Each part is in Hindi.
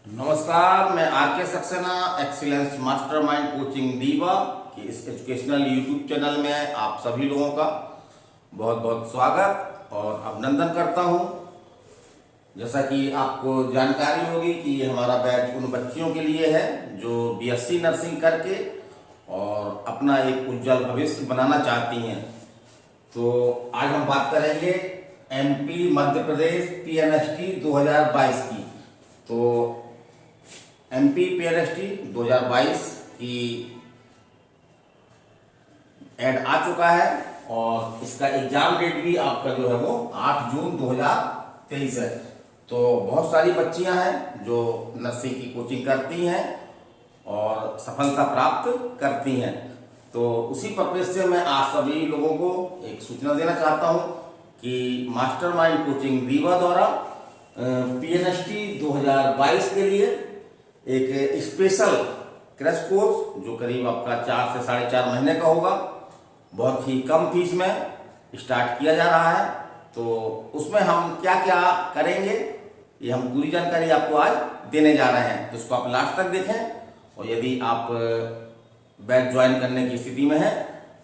नमस्कार, मैं आर के सक्सेना एक्सीलेंस मास्टरमाइंड कोचिंग दीवा की इस एजुकेशनल यूट्यूब चैनल में आप सभी लोगों का बहुत बहुत स्वागत और अभिनंदन करता हूं। जैसा कि आपको जानकारी होगी कि ये हमारा बैच उन बच्चियों के लिए है जो बीएससी नर्सिंग करके और अपना एक उज्जवल भविष्य बनाना चाहती हैं। तो आज हम बात करेंगे एमपी मध्य प्रदेश पीएनएसटी 2022 की। तो एमपी पीएनएसटी 2022 की एड आ चुका है और इसका एग्जाम डेट भी आपका जो है वो 8 जून 2023 है। तो बहुत सारी बच्चियां हैं जो नर्सिंग की कोचिंग करती हैं और सफलता प्राप्त करती हैं। तो उसी पर्पज से मैं आज सभी लोगों को एक सूचना देना चाहता हूं कि मास्टरमाइंड कोचिंग दीवा द्वारा पीएनएसटी 2022 के लिए एक स्पेशल क्रैश कोर्स जो करीब आपका 4 से 4.5 महीने का होगा, बहुत ही कम फीस में स्टार्ट किया जा रहा है। तो उसमें हम क्या क्या करेंगे ये हम पूरी जानकारी आपको आज देने जा रहे हैं। तो उसको आप लास्ट तक देखें और यदि आप बैच ज्वाइन करने की स्थिति में है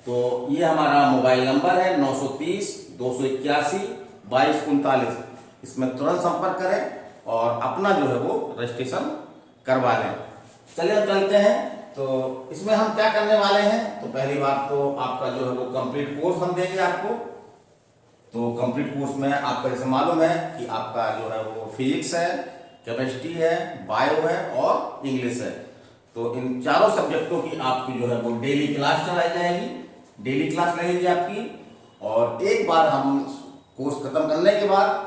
तो ये हमारा मोबाइल नंबर है 930 281 2239। इसमें तुरंत संपर्क करें और अपना जो है वो रजिस्ट्रेशन करवा लें। चलिए अब चलते हैं। तो इसमें हम क्या करने वाले हैं, तो पहली बात तो आपका जो है वो कंप्लीट कोर्स हम देंगे आपको। तो कंप्लीट कोर्स में आपको जैसे मालूम है कि आपका जो है वो फिजिक्स है, केमिस्ट्री है, बायो है और इंग्लिश है। तो इन चारों सब्जेक्टों की आपकी जो है वो डेली क्लास चलाई जाएगी, डेली क्लास लगेगी आपकी। और एक बार हम कोर्स खत्म करने के बाद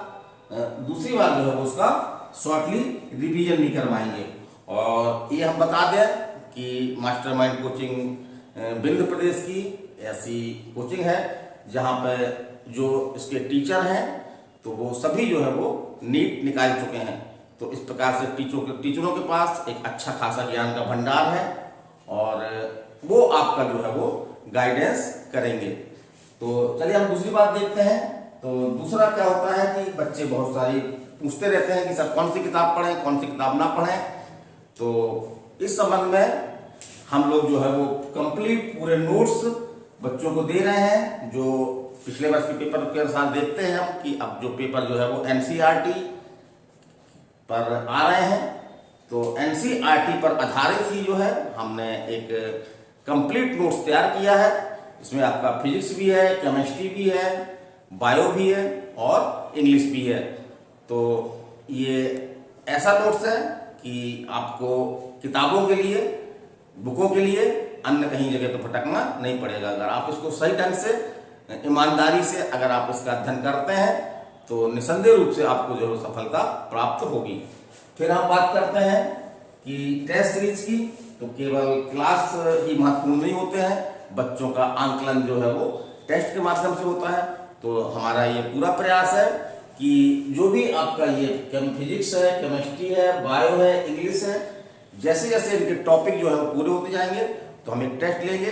दूसरी बार जो है वो उसका शॉर्टली रिवीजन भी करवाएंगे। और ये हम बता दें कि मास्टरमाइंड कोचिंग विंध्य प्रदेश की ऐसी कोचिंग है जहाँ पर जो इसके टीचर हैं तो वो सभी जो है वो नीट निकाल चुके हैं। तो इस प्रकार से टीचरों के पास एक अच्छा खासा ज्ञान का भंडार है और वो आपका जो है वो गाइडेंस करेंगे। तो चलिए हम दूसरी बात देखते हैं। तो दूसरा क्या होता है कि बच्चे बहुत सारी पूछते रहते हैं कि सर कौन सी किताब पढ़ें, कौन सी किताब ना पढ़ें। तो इस संबंध में हम लोग जो है वो कंप्लीट पूरे नोट्स बच्चों को दे रहे हैं जो पिछले वर्ष के पेपर के अनुसार देखते हैं हम कि अब जो पेपर जो है वो एनसीईआरटी पर आ रहे हैं। तो एनसीईआरटी पर आधारित ही जो है हमने एक कंप्लीट नोट्स तैयार किया है। इसमें आपका फिजिक्स भी है, केमिस्ट्री भी है, बायो भी है और इंग्लिश भी है। तो ये ऐसा नोट्स है कि आपको किताबों के लिए, बुकों के लिए अन्य कहीं जगह पर भटकना नहीं पड़ेगा। अगर आप इसको सही ढंग से, ईमानदारी से अगर आप इसका अध्ययन करते हैं तो निसंदेह रूप से आपको जो है सफलता प्राप्त होगी। फिर हम बात करते हैं कि टेस्ट सीरीज की। तो केवल क्लास ही महत्वपूर्ण नहीं होते हैं, बच्चों का आंकलन जो है वो टेस्ट के माध्यम से होता है। तो हमारा ये पूरा प्रयास है कि जो भी आपका ये फिजिक्स है, केमिस्ट्री है, बायो है, इंग्लिश है, जैसे जैसे इनके टॉपिक जो है वो पूरे होते जाएंगे तो हम एक टेस्ट लेंगे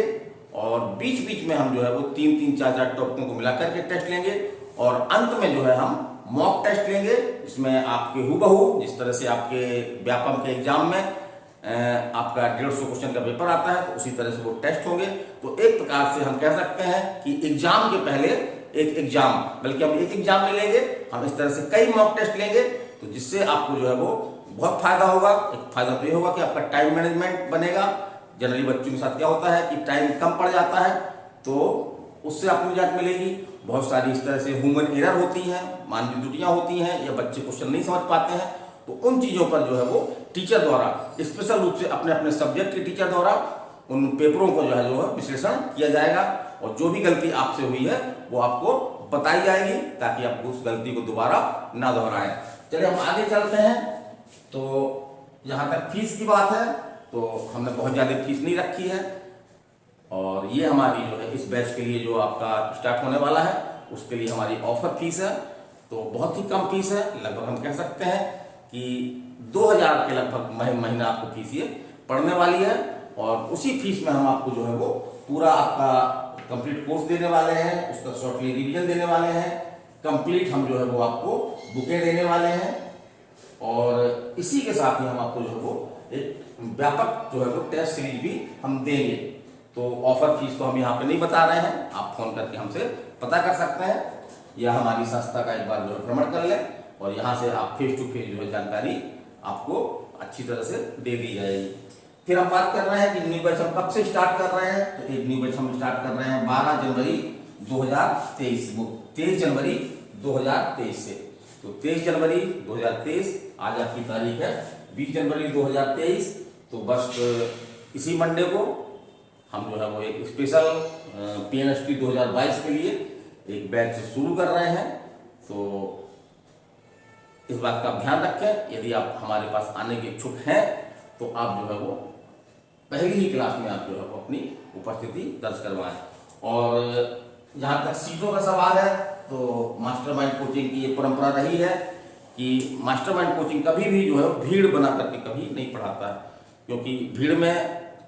और बीच बीच में हम जो है वो 3-3, 4-4 टॉपिकों को मिलाकर के टेस्ट लेंगे और अंत में जो है हम मॉक टेस्ट लेंगे। इसमें आपके हूबहू जिस तरह से आपके व्यापम के एग्जाम में आपका 150 क्वेश्चन का पेपर आता है तो उसी तरह से वो टेस्ट होंगे। तो एक प्रकार से हम कह सकते हैं कि एग्जाम के पहले एक एग्जाम, बल्कि हम एक एग्जाम में लेंगे, हम इस तरह से कई मॉक टेस्ट लेंगे तो जिससे आपको जो है वो बहुत फायदा होगा। एक फायदा तो ये होगा कि आपका टाइम मैनेजमेंट बनेगा। जनरली बच्चों के साथ क्या होता है कि टाइम कम पड़ जाता है तो उससे आपको निजात मिलेगी। बहुत सारी इस तरह से ह्यूमन एरर होती हैं, मानवीय त्रुटियां होती हैं या बच्चे क्वेश्चन नहीं समझ पाते हैं। तो उन चीज़ों पर जो है वो टीचर द्वारा स्पेशल रूप से अपने अपने सब्जेक्ट के टीचर द्वारा उन पेपरों को जो है विश्लेषण किया जाएगा और जो भी गलती आपसे हुई है वो आपको बताई जाएगी ताकि आप उस गलती को दोबारा ना दोहराएं। चलिए हम आगे चलते हैं। तो जहाँ तक फीस की बात है तो हमने बहुत ज़्यादा फीस नहीं रखी है और ये हमारी जो है इस बैच के लिए जो आपका स्टार्ट होने वाला है उसके लिए हमारी ऑफर फीस है। तो बहुत ही कम फीस है, लगभग हम कह सकते हैं कि 2000 के लगभग महीना आपको फीस ये पड़ने वाली है। और उसी फीस में हम आपको जो है वो पूरा आपका कंप्लीट कोर्स देने वाले हैं, उसका शॉर्टली रिवीजन देने वाले हैं, कंप्लीट हम जो है वो आपको बुकें देने वाले हैं और इसी के साथ ही हम आपको जो है वो एक व्यापक जो है वो टेस्ट सीरीज भी हम देंगे। तो ऑफर फीस तो हम यहाँ पे नहीं बता रहे हैं, आप फोन करके हमसे पता कर सकते हैं या हमारी संस्था का एक बार जो है भ्रमण कर लें और यहाँ से आप फेस टू फेस जो है जानकारी आपको अच्छी तरह से दे दी जाएगी। फिर हम बात कर रहे हैं कि न्यू बैच हम कब से स्टार्ट कर रहे हैं। तो एक न्यू बैच हम स्टार्ट कर रहे हैं 12 जनवरी 2023, वो 23 जनवरी 2023 से। तो 23 जनवरी 2023 आज आपकी तारीख है 20 जनवरी 2023। तो बस इसी मंडे को हम जो है वो एक स्पेशल PNST 2022 के लिए एक बैच शुरू कर रहे हैं। तो इस बात का ध्यान रखें, यदि आप हमारे पास आने के इच्छुक हैं तो आप जो है वो पहली ही क्लास में आप जो है वो अपनी उपस्थिति दर्ज करवाएं। और जहाँ तक सीटों का सवाल है तो मास्टरमाइंड कोचिंग की ये परंपरा रही है कि मास्टरमाइंड कोचिंग कभी भी जो है भीड़ बना करके कभी नहीं पढ़ाता है, क्योंकि भीड़ में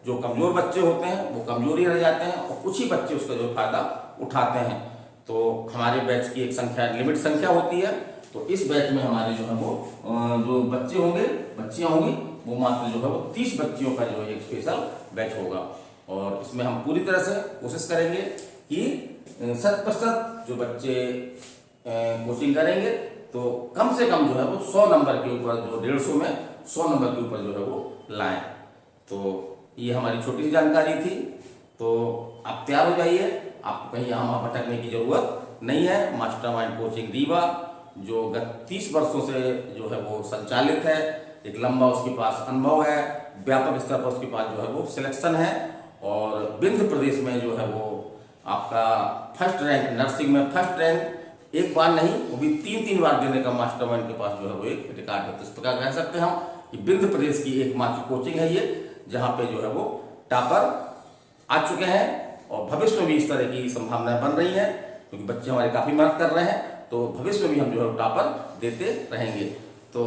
जो कमज़ोर बच्चे होते हैं वो कमज़ोर ही रह जाते हैं और कुछ ही बच्चे उसका जो फ़ायदा उठाते हैं। तो हमारे बैच की एक संख्या लिमिट संख्या होती है। तो इस बैच में हमारे जो है वो जो बच्चे होंगे बच्चियाँ होंगी वो मात्र जो है वो 30 बच्चियों का जो है एक स्पेशल बैच होगा। और इसमें हम पूरी तरह से कोशिश करेंगे कि 100% जो बच्चे कोचिंग करेंगे तो कम से कम जो है वो 100 नंबर के ऊपर, जो 150 में 100 नंबर के ऊपर जो है वो लाएं। तो ये हमारी छोटी सी जानकारी थी। तो आप तैयार हो जाइए, आपको कहीं यहाँ वहाँ भटकने की जरूरत नहीं है। मास्टरमाइंड कोचिंग रीवा जो गत 30 वर्षों से जो है वो संचालित है, एक लंबा उसके पास अनुभव है, व्यापक स्तर पर उसके पास जो है वो सिलेक्शन है और विंध्य प्रदेश में जो है वो आपका फर्स्ट रैंक, नर्सिंग में फर्स्ट रैंक एक बार नहीं वो भी 3-3 बार देने का मास्टरमाइंड के पास जो है वो एक रिकॉर्ड है। तो इस प्रकार कह सकते हैं हम कि विंध्य प्रदेश की एकमात्र कोचिंग है ये, जहाँ पे जो है वो टॉपर आ चुके हैं और भविष्य में भी इस तरह की संभावनाएं बन रही हैं, क्योंकि बच्चे हमारे काफ़ी मेहनत कर रहे हैं। तो भविष्य में भी हम जो है टॉपर देते रहेंगे। तो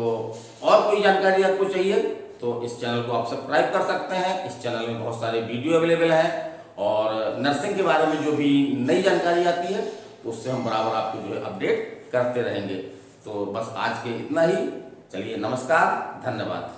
और कोई जानकारी आपको चाहिए तो इस चैनल को आप सब्सक्राइब कर सकते हैं। इस चैनल में बहुत सारे वीडियो अवेलेबल हैं और नर्सिंग के बारे में जो भी नई जानकारी आती है तो उससे हम बराबर आपको जो है अपडेट करते रहेंगे। तो बस आज के इतना ही, चलिए नमस्कार, धन्यवाद।